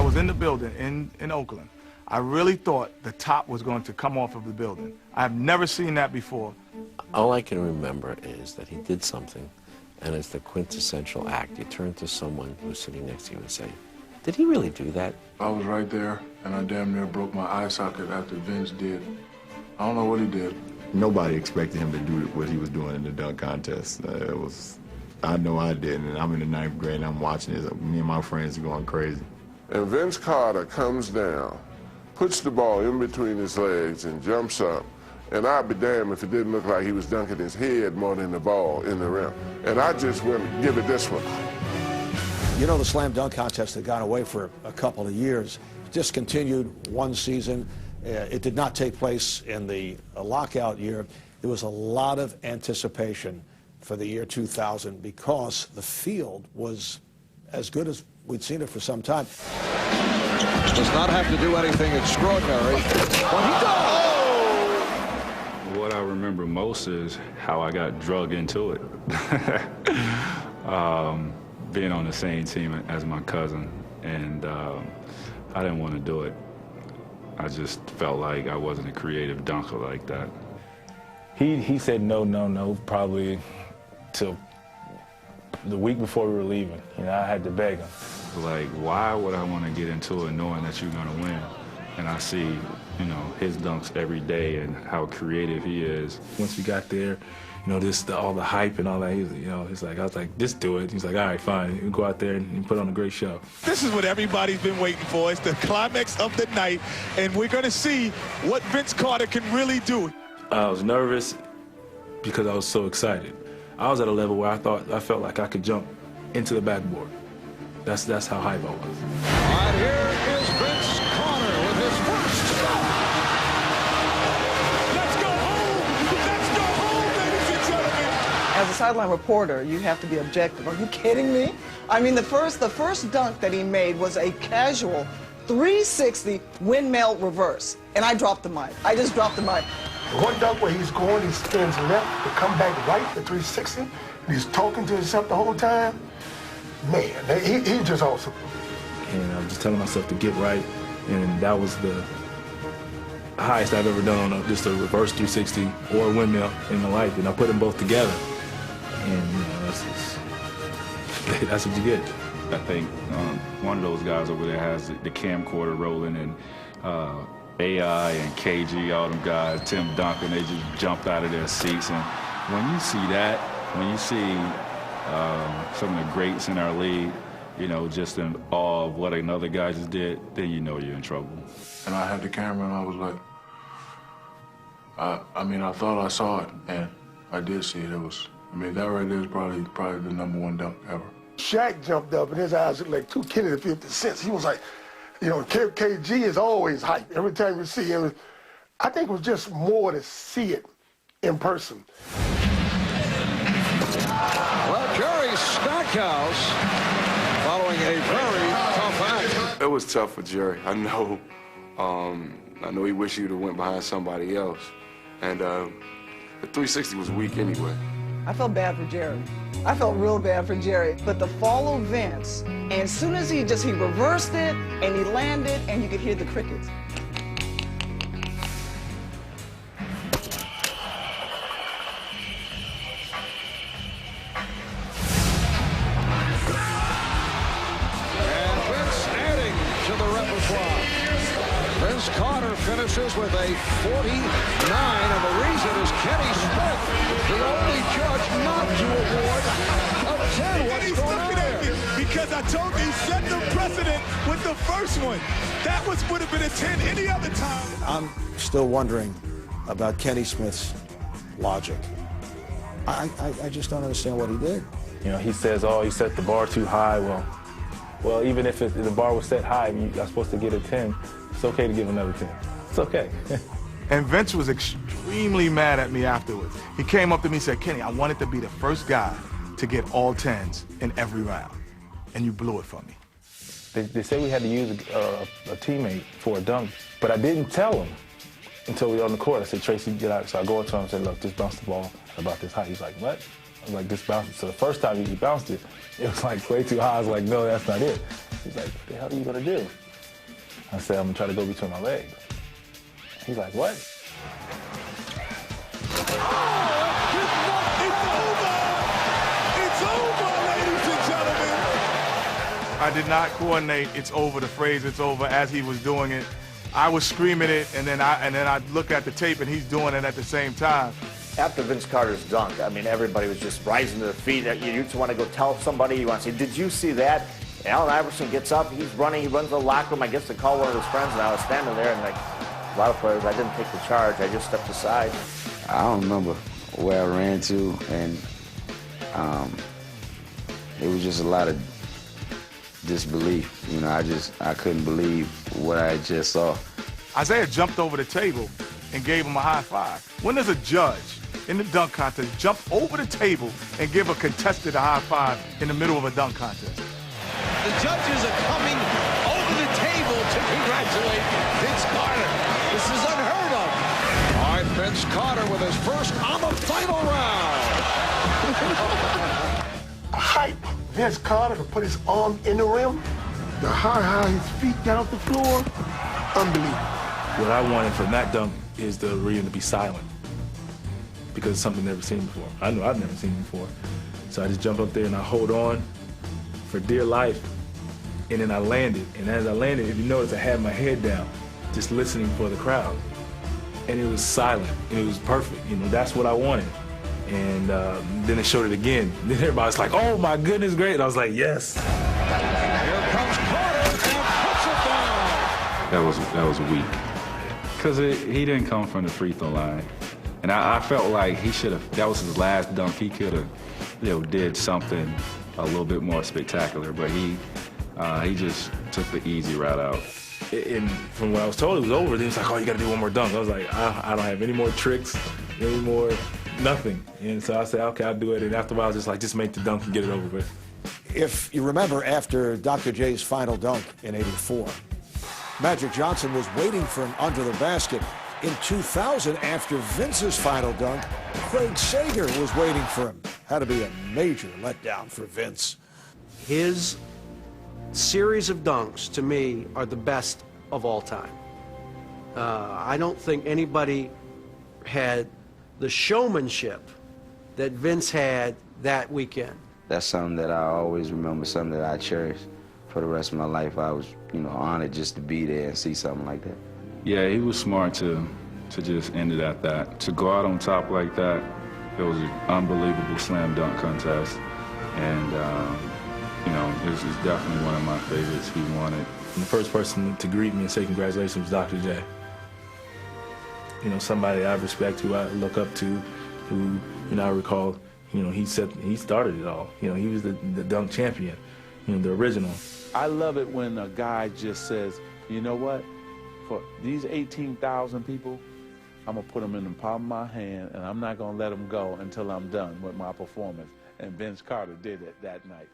was in the building in Oakland, I really thought the top was going to come off of the building. I've never seen that before. All I can remember is that he did something, and it's the quintessential act. You turn to someone who's sitting next to you and say, did he really do that? I was right there, and I damn near broke my eye socket after Vince did. I don't know what he did. Nobody expected him to do what he was doing in the dunk contest. I know I did, and I'm in the 9th grade, and I'm watching this. Me and my friends are going crazy. And Vince Carter comes down, puts the ball in between his legs, and jumps up. And I'd be damned if it didn't look like he was dunking his head more than the ball in the rim. And I just went, give it this one. You know, the slam dunk contest had gone away for a couple of years, discontinued one season. It did not take place in the lockout year. There was a lot of anticipation for the year 2000 because the field was as good as we'd seen it for some time. Does not have to do anything extraordinary. But he does! What I remember most is how I got drugged into it. Being on the same team as my cousin, and I didn't want to do it. I just felt like I wasn't a creative dunker like that. He said no, probably till the week before we were leaving. You know, I had to beg him. Like, why would I want to get into it knowing that you're going to win? And I see, you know, his dunks every day and how creative he is. Once we got there, you know, all the hype and all that, he's like, I was like, just do it. He's like, all right, fine. You go out there and put on a great show. This is what everybody's been waiting for. It's the climax of the night, and we're going to see what Vince Carter can really do. I was nervous because I was so excited. I was at a level where I felt like I could jump into the backboard. That's how hype I was. And here is Vince Carter with his first shot. Let's go home! Let's go home, ladies and gentlemen! As a sideline reporter, you have to be objective. Are you kidding me? I mean, the first dunk that he made was a casual 360 windmill reverse, and I dropped the mic. I just dropped the mic. One dunk where he's going, he spins left to come back right, the 360, and he's talking to himself the whole time. Man, he's just awesome. And I'm just telling myself to get right, and that was the highest I've ever done on just a reverse 360 or a windmill in my life, and I put them both together. And you know, that's what you get. I think one of those guys over there has the camcorder rolling, and AI and KG, all them guys, Tim Duncan, they just jumped out of their seats. And when you see that, when you see some of the greats in our league, you know, just in awe of what another guy just did, then you know you're in trouble. And I had the camera, and I was like, I mean, I thought I saw it, and I did see it. I mean, that right there is probably the #1 dunk ever. Shaq jumped up, and his eyes looked like 2 Kenny to 50 cents. He was like, you know, KG is always hype. Every time you see him, I think it was just more to see it in person. Well, Jerry Stackhouse following a very tough act. It was tough for Jerry. I know he wished he would have went behind somebody else. And the 360 was weak anyway. I felt bad for Jerry. I felt real bad for Jerry. But the follow Vince, and as soon as he reversed it and he landed, and you could hear the crickets. And Vince adding to the repertoire. Vince Carter finishes with a 49, and the reason is Kenny Smith, the only judge not to award a 10. What's going on here? Because I told you, he set the precedent with the first one. That would have been a 10 any other time. I'm still wondering about Kenny Smith's logic. I just don't understand what he did. You know, he says, oh, you set the bar too high. Well, even if the bar was set high, you're supposed to get a 10. It's okay to give another 10. It's okay. And Vince was extremely mad at me afterwards. He came up to me and said, Kenny, I wanted to be the first guy to get all 10s in every round, and you blew it for me. They said we had to use a teammate for a dunk, but I didn't tell him until we were on the court. I said, Tracy, get out. So I go up to him and said, look, just bounce the ball about this high. He's like, what? I was like, just bounce it. So the first time he bounced it, it was like way too high. I was like, no, that's not it. He's like, what the hell are you going to do? I said, I'm gonna try to go between my legs. He's like, what? It's over, ladies and gentlemen. I did not coordinate "it's over," the phrase "it's over" as he was doing it. I was screaming it, and then I look at the tape, and he's doing it at the same time. After Vince Carter's dunk, I mean, everybody was just rising to their feet. You just want to go tell somebody. You want to say, "Did you see that?" Allen Iverson gets up. He's running. He runs to the locker room. I guess to call one of his friends, and I was standing there, and like a lot of players, I didn't take the charge. I just stepped aside. I don't remember where I ran to, and it was just a lot of disbelief. You know, I couldn't believe what I just saw. Isaiah jumped over the table and gave him a high five. When does a judge in the dunk contest jump over the table and give a contestant a high five in the middle of a dunk contest? The judges are coming over the table to congratulate Vince Carter. This is unheard of. All right, Vince Carter with his first on the final round. Hype Vince Carter to put his arm in the rim, the how his feet got off the floor, unbelievable. What I wanted from that dunk is the arena to be silent, because it's something I've never seen before. I know I've never seen it before. So I just jump up there and I hold on for dear life, and then I landed. And as I landed, if you notice, I had my head down, just listening for the crowd. And it was silent, and it was perfect. You know, that's what I wanted. And then they showed it again. Then everybody's like, "Oh my goodness, great!" And I was like, "Yes." Here comes Carter and puts it down. That was weak, because he didn't come from the free throw line, and I felt like he should have. That was his last dunk. He could have, did something a little bit more spectacular, but he just took the easy route out. And from what I was told, it was over. Then it's like, "Oh, you got to do one more dunk." I was like, I don't have any more tricks, any more, nothing. And so I said, "Okay, I'll do it." And after a while, I was just like, just make the dunk and get it over with. If you remember, after Dr. J's final dunk in '84, Magic Johnson was waiting for him under the basket. In 2000, after Vince's final dunk, Craig Sager was waiting for him. Had to be a major letdown for Vince. His series of dunks, to me, are the best of all time. I don't think anybody had the showmanship that Vince had that weekend. That's something that I always remember, something that I cherish for the rest of my life. I was, honored just to be there and see something like that. Yeah, he was smart to just end it at that. To go out on top like that, it was an unbelievable slam dunk contest. And, this is definitely one of my favorites he wanted. And the first person to greet me and say congratulations was Dr. J. Somebody I respect, who I look up to, who, I recall, he started it all. He was the dunk champion, the original. I love it when a guy just says, "You know what? For these 18,000 people, I'm going to put them in the palm of my hand, and I'm not going to let them go until I'm done with my performance." And Vince Carter did it that night.